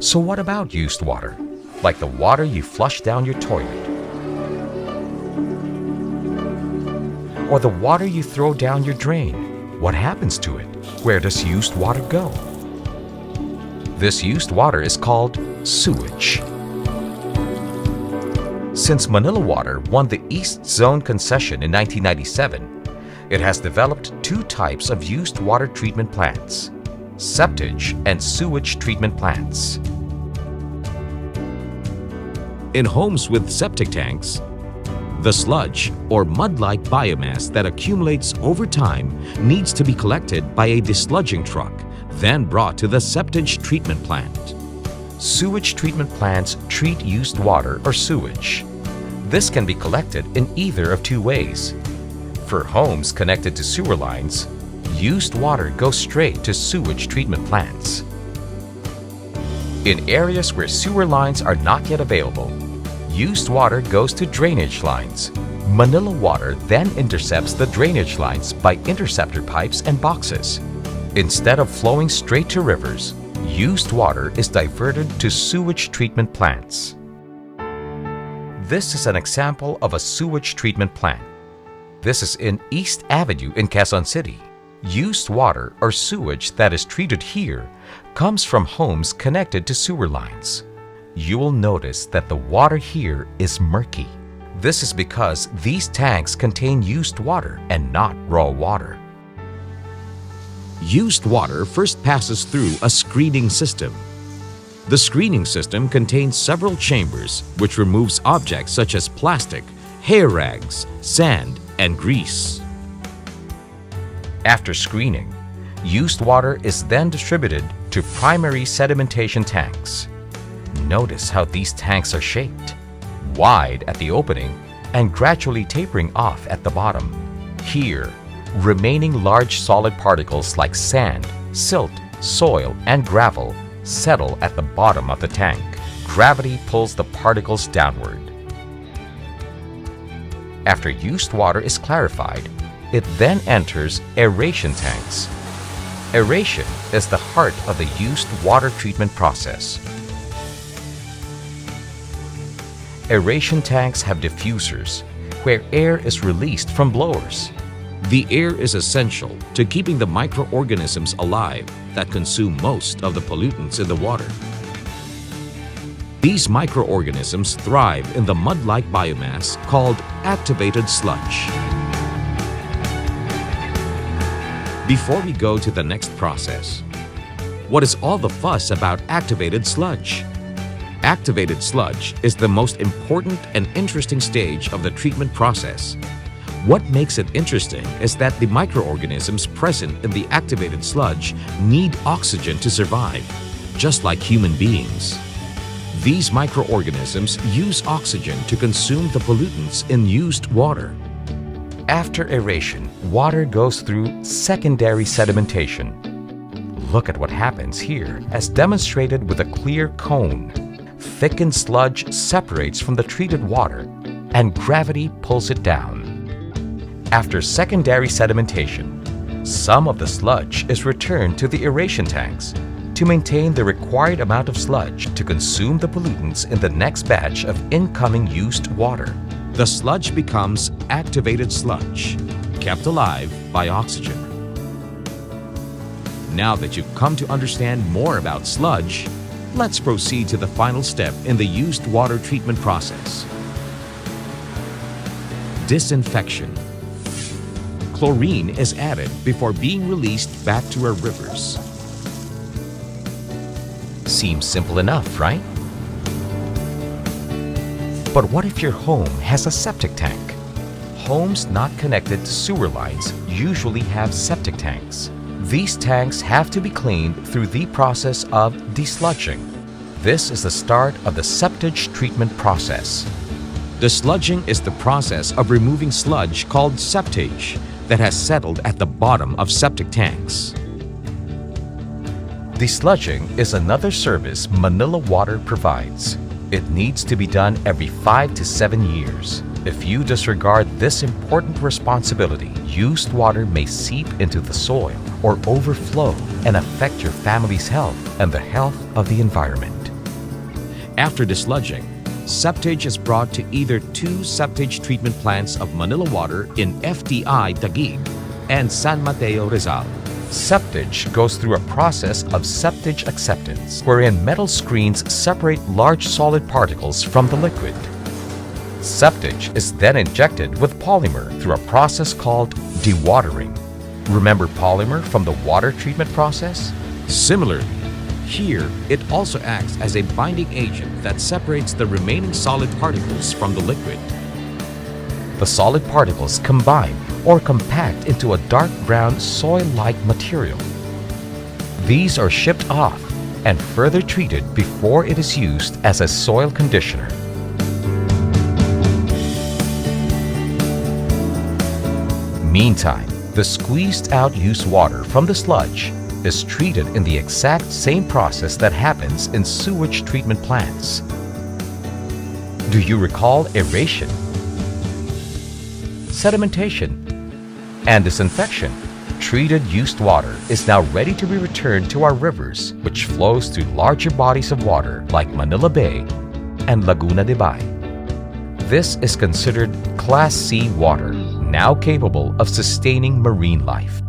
So what about used water? Like the water you flush down your toilet? Or the water you throw down your drain? What happens to it? Where does used water go? This used water is called sewage. Since Manila Water won the East Zone concession in 1997, it has developed two types of used water treatment plants: septage and sewage treatment plants. In homes with septic tanks, the sludge or mud-like biomass that accumulates over time needs to be collected by a desludging truck, then brought to the septage treatment plant. Sewage treatment plants treat used water or sewage. This can be collected in either of two ways. For homes connected to sewer lines, used water goes straight to sewage treatment plants. In areas where sewer lines are not yet available, used water goes to drainage lines. Manila Water then intercepts the drainage lines by interceptor pipes and boxes. Instead of flowing straight to rivers, used water is diverted to sewage treatment plants. This is an example of a sewage treatment plant. This is in East Avenue in Quezon City. Used water or sewage that is treated here comes from homes connected to sewer lines. You will notice that the water here is murky. This is because these tanks contain used water and not raw water. Used water first passes through a screening system. The screening system contains several chambers which removes objects such as plastic, hair rags, sand, and grease. After screening, used water is then distributed to primary sedimentation tanks. Notice how these tanks are shaped, wide at the opening and gradually tapering off at the bottom. Here, remaining large solid particles like sand, silt, soil, and gravel settle at the bottom of the tank. Gravity pulls the particles downward. After used water is clarified, it then enters aeration tanks. Aeration is the heart of the used water treatment process. Aeration tanks have diffusers, where air is released from blowers. The air is essential to keeping the microorganisms alive that consume most of the pollutants in the water. These microorganisms thrive in the mud-like biomass called activated sludge. Before we go to the next process, what is all the fuss about activated sludge? Activated sludge is the most important and interesting stage of the treatment process. What makes it interesting is that the microorganisms present in the activated sludge need oxygen to survive, just like human beings. These microorganisms use oxygen to consume the pollutants in used water. After aeration, water goes through secondary sedimentation. Look at what happens here, as demonstrated with a clear cone. Thickened sludge separates from the treated water, and gravity pulls it down. After secondary sedimentation, some of the sludge is returned to the aeration tanks to maintain the required amount of sludge to consume the pollutants in the next batch of incoming used water. The sludge becomes activated sludge, kept alive by oxygen. Now that you've come to understand more about sludge, let's proceed to the final step in the used water treatment process. Disinfection. Chlorine is added before being released back to our rivers. Seems simple enough, right? But what if your home has a septic tank? Homes not connected to sewer lines usually have septic tanks. These tanks have to be cleaned through the process of desludging. This is the start of the septage treatment process. Desludging is the process of removing sludge called septage that has settled at the bottom of septic tanks. Desludging is another service Manila Water provides. It needs to be done every 5 to 7 years. If you disregard this important responsibility, used water may seep into the soil or overflow and affect your family's health and the health of the environment. After desludging, septage is brought to either two septage treatment plants of Manila Water in FTI Taguig and San Mateo, Rizal. Septage goes through a process of septage acceptance, wherein metal screens separate large solid particles from the liquid. Septage is then injected with polymer through a process called dewatering. Remember polymer from the water treatment process? Similarly, here it also acts as a binding agent that separates the remaining solid particles from the liquid. The solid particles combine or compact into a dark brown soil-like material. These are shipped off and further treated before it is used as a soil conditioner. Meantime, the squeezed out used water from the sludge is treated in the exact same process that happens in sewage treatment plants. Do you recall aeration, sedimentation, and disinfection? Treated used water is now ready to be returned to our rivers, which flows through larger bodies of water like Manila Bay and Laguna de Bay. This is considered Class C water, now capable of sustaining marine life.